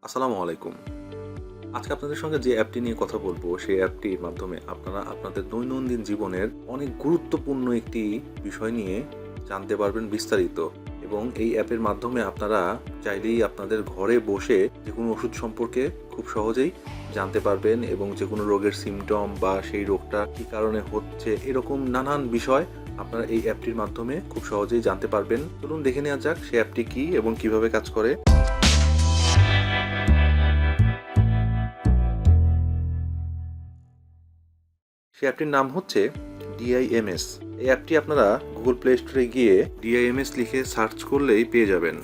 আসসালামু আলাইকুম। আজকে আপনাদের সঙ্গে যে অ্যাপটি নিয়ে কথা বলবো, সেই অ্যাপটির মাধ্যমে আপনারা আপনাদের দৈনন্দিন জীবনের অনেক গুরুত্বপূর্ণ একটি বিষয় নিয়ে জানতে পারবেন বিস্তারিত। এবং এই অ্যাপের মাধ্যমে আপনারা চাইলেই আপনাদের ঘরে বসে যে কোনো ওষুধ সম্পর্কে খুব সহজেই জানতে পারবেন এবং যে কোনো রোগের সিমটম বা সেই রোগটা কী কারণে হচ্ছে এরকম নানান বিষয় আপনারা এই অ্যাপটির মাধ্যমে খুব সহজেই জানতে পারবেন। চলুন দেখে নেওয়া যাক সেই অ্যাপটি কী এবং কিভাবে কাজ করে। সেই অ্যাপটির নাম হচ্ছে DIMS। এই অ্যাপটি আপনারা গুগল প্লে স্টোরে গিয়ে DIMS লিখে সার্চ করলেই পেয়ে যাবেন।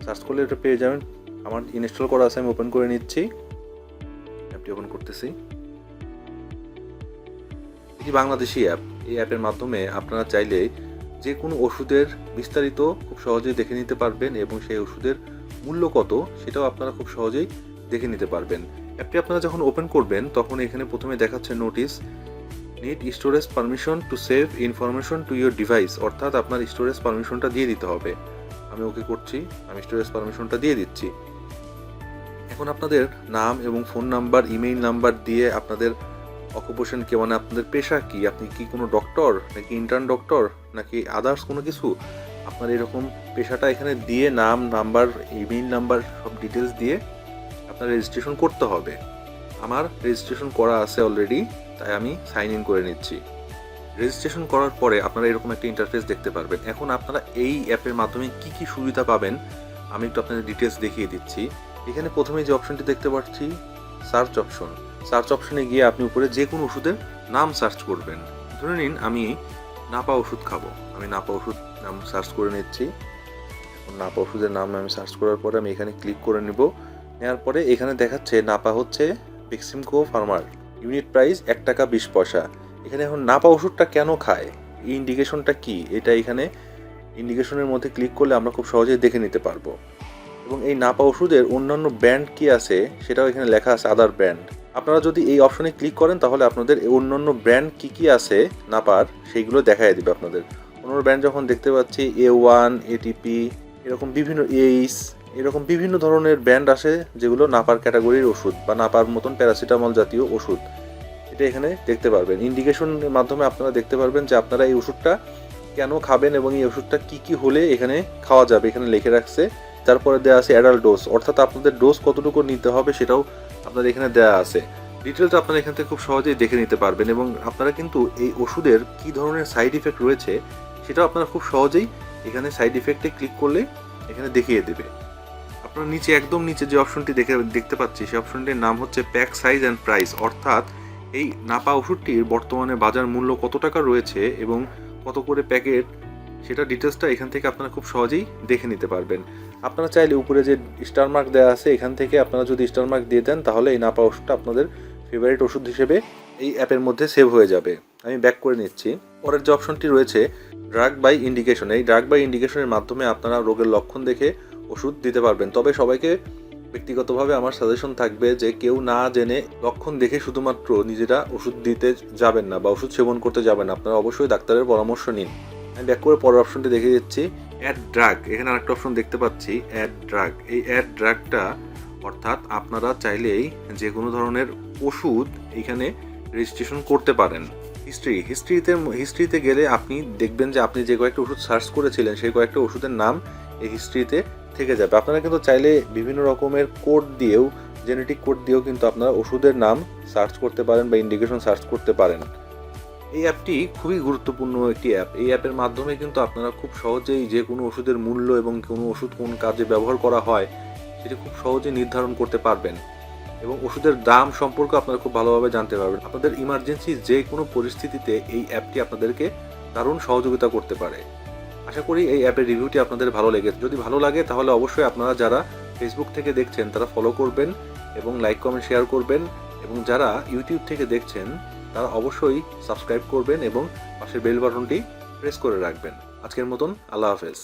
সার্চ করলে এটা পেয়ে যাবেন। আমার ইনস্টল করা আছে, আমি ওপেন করে নিচ্ছি। অ্যাপটি ওপেন করতেছি। এটি বাংলাদেশি অ্যাপ। এই অ্যাপের মাধ্যমে আপনারা চাইলে যে কোনো ওষুধের বিস্তারিত খুব সহজেই দেখে নিতে পারবেন এবং সেই ওষুধের মূল্য কত সেটাও আপনারা খুব সহজেই দেখে নিতে পারবেন। অ্যাপটি আপনারা যখন ওপেন করবেন তখন এখানে প্রথমে দেখাচ্ছে notice need storage permission to save information to your device, অর্থাৎ আপনার স্টোরেজ পারমিশনটা দিয়ে দিতে হবে। আমি ওকে করছি, আমি স্টোরেজ পারমিশনটা দিয়ে দিচ্ছি। এখন আপনাদের নাম এবং ফোন নাম্বার, ইমেইল নাম্বার দিয়ে আপনাদের অকুপেশন কি, মানে আপনাদের পেশা কি, আপনি কি কোনো ডক্টর নাকি ইন্টার্ন ডক্টর নাকি আদার্স কোনো কিছু, আপনার এরকম পেশাটা এখানে দিয়ে নাম, নাম্বার, ইমেইল নাম্বার সব ডিটেলস দিয়ে আপনার রেজিস্ট্রেশন করতে হবে। আমার রেজিস্ট্রেশন করা আছে অলরেডি, তাই আমি সাইন ইন করে নিচ্ছি। রেজিস্ট্রেশন করার পরে আপনারা এরকম একটা ইন্টারফেস দেখতে পারবেন। এখন আপনারা এই অ্যাপের মাধ্যমে কি কি সুবিধা পাবেন আমি একটু আপনাদের ডিটেলস দেখিয়ে দিচ্ছি। এখানে প্রথমে যে অপশনটি দেখতে পাচ্ছি সার্চ অপশন। সার্চ অপশনে গিয়ে আপনি উপরে যে কোনো ওষুধের নাম সার্চ করবেন। ধরে নিন আমি নাপা ওষুধ খাবো, আমি নাপা ওষুধ নাম সার্চ করে নিচ্ছি। নাপা ওষুধের নাম আমি সার্চ করার পরে আমি এখানে ক্লিক করে নেব। নেওয়ার পরে এখানে দেখাচ্ছে নাপা হচ্ছে বেক্সিমকো ফার্মার, ইউনিট প্রাইস 1 টাকা 20 পয়সা। এখানে এখন নাপা ওষুধটা কেন খায়, এই ইন্ডিকেশনটা কি, এটা এখানে ইন্ডিকেশনের মধ্যে ক্লিক করলে আমরা খুব সহজেই দেখে নিতে পারবো। এবং এই নাপা ওষুধের অন্যান্য ব্র্যান্ড কি আছে সেটাও এখানে লেখা আছে, আদার ব্র্যান্ড। আপনারা যদি এই অপশনে ক্লিক করেন তাহলে আপনাদের অন্যান্য ব্র্যান্ড কি কি আছে নাপার সেইগুলো দেখাই দিবে আপনাদের। অন্যান্য ব্র্যান্ড যখন দেখতে পাচ্ছি A1, ATP, এরকম বিভিন্ন এইস, এরকম বিভিন্ন ধরনের ব্র্যান্ড আসে যেগুলো নাপার ক্যাটাগরির ওষুধ বা নাপার মতন প্যারাসিটামল জাতীয় ওষুধ, এটা এখানে দেখতে পারবেন। ইন্ডিকেশনের মাধ্যমে আপনারা দেখতে পারবেন যে আপনারা এই ওষুধটা কেন খাবেন এবং এই ওষুধটা কি কি হলে এখানে খাওয়া যাবে, এখানে লিখে রাখছে। তারপরে দেওয়া আছে অ্যাডাল্ট ডোজ, অর্থাৎ আপনাদের ডোজ কতটুকু নিতে হবে সেটাও আপনাদের এখানে দেওয়া আছে। ডিটেলটা আপনারা এখান থেকে খুব সহজেই দেখে নিতে পারবেন এবং আপনারা কিন্তু এই ওষুধের কি ধরনের সাইড ইফেক্ট রয়েছে সেটাও আপনারা খুব সহজেই এখানে সাইড ইফেক্টে ক্লিক করলে এখানে দেখিয়ে দেবে। আপনার নিচে একদম নিচে যে অপশনটি দেখতে পাচ্ছি সেই অপশনটির নাম হচ্ছে প্যাক সাইজ অ্যান্ড প্রাইস, অর্থাৎ এই নাপা ওষুধটির বর্তমানে বাজার মূল্য কত টাকা রয়েছে এবং কত করে প্যাকেট, সেটা ডিটেলসটা এখান থেকে আপনারা খুব সহজেই দেখে নিতে পারবেন। আপনারা চাইলে উপরে যে স্টার মার্ক দেওয়া আছে এখান থেকে আপনারা যদি স্টার মার্ক দিয়ে দেন তাহলে এই নাপা ওষুধটা আপনাদের ফেভারিট ওষুধ হিসেবে এই অ্যাপের মধ্যে সেভ হয়ে যাবে। আমি ব্যাক করে নিচ্ছি। পরের যে অপশনটি রয়েছে ড্রাগ বাই ইন্ডিকেশন, এই ড্রাগ বাই ইন্ডিকেশনের মাধ্যমে আপনারা রোগের লক্ষণ দেখে ওষুধ দিতে পারবেন। তবে সবাইকে ব্যক্তিগতভাবে আমার সাজেশন থাকবে যে কেউ না জেনে লক্ষণ দেখে শুধুমাত্র নিজেরা ওষুধ দিতে যাবেন না বা ওষুধ সেবন করতে যাবেন না, আপনারা অবশ্যই ডাক্তারের পরামর্শ নিন। আমি ব্যাক করে পরের অপশনটি দেখে দিচ্ছি অ্যাড ড্রাগ। এখানে আরেকটা অপশন দেখতে পাচ্ছি অ্যাড ড্রাগ। এই অ্যাড ড্রাগটা অর্থাৎ আপনারা চাইলেই যে কোনো ধরনের ওষুধ এখানে রেজিস্ট্রেশন করতে পারেন। হিস্ট্রিতে গেলে আপনি দেখবেন যে আপনি যে কয়েকটা ওষুধ সার্চ করেছিলেন সেই কয়েকটা ওষুধের নাম এই হিস্ট্রিতে থেকে যাবে। আপনারা কিন্তু চাইলে বিভিন্ন রকমের কোড দিয়েও, জেনেটিক কোড দিয়েও কিন্তু আপনারা ওষুধের নাম সার্চ করতে পারেন বা ইন্ডিকেশন সার্চ করতে পারেন। এই অ্যাপটি খুবই গুরুত্বপূর্ণ একটি অ্যাপ। এই অ্যাপের মাধ্যমে কিন্তু আপনারা খুব সহজেই যে কোনো ওষুধের মূল্য এবং কোনো ওষুধ কোন কাজে ব্যবহার করা হয় সেটি খুব সহজেই নির্ধারণ করতে পারবেন এবং ওষুধের দাম সম্পর্কে আপনারা খুব ভালোভাবে জানতে পারবেন। আপনাদের ইমার্জেন্সি যে কোনো পরিস্থিতিতে এই অ্যাপটি আপনাদেরকে দারুণ সহযোগিতা করতে পারে। আশা করি এই অ্যাপের রিভিউটি আপনাদের ভালো লেগেছে। যদি ভালো লাগে তাহলে অবশ্যই আপনারা যারা ফেসবুক থেকে দেখছেন তারা ফলো করবেন এবং লাইক কমেন্ট শেয়ার করবেন, এবং যারা ইউটিউব থেকে দেখছেন তারা অবশ্যই সাবস্ক্রাইব করবেন এবং পাশের বেল বাটনটি প্রেস করে রাখবেন। আজকের মতন আল্লাহ হাফেজ।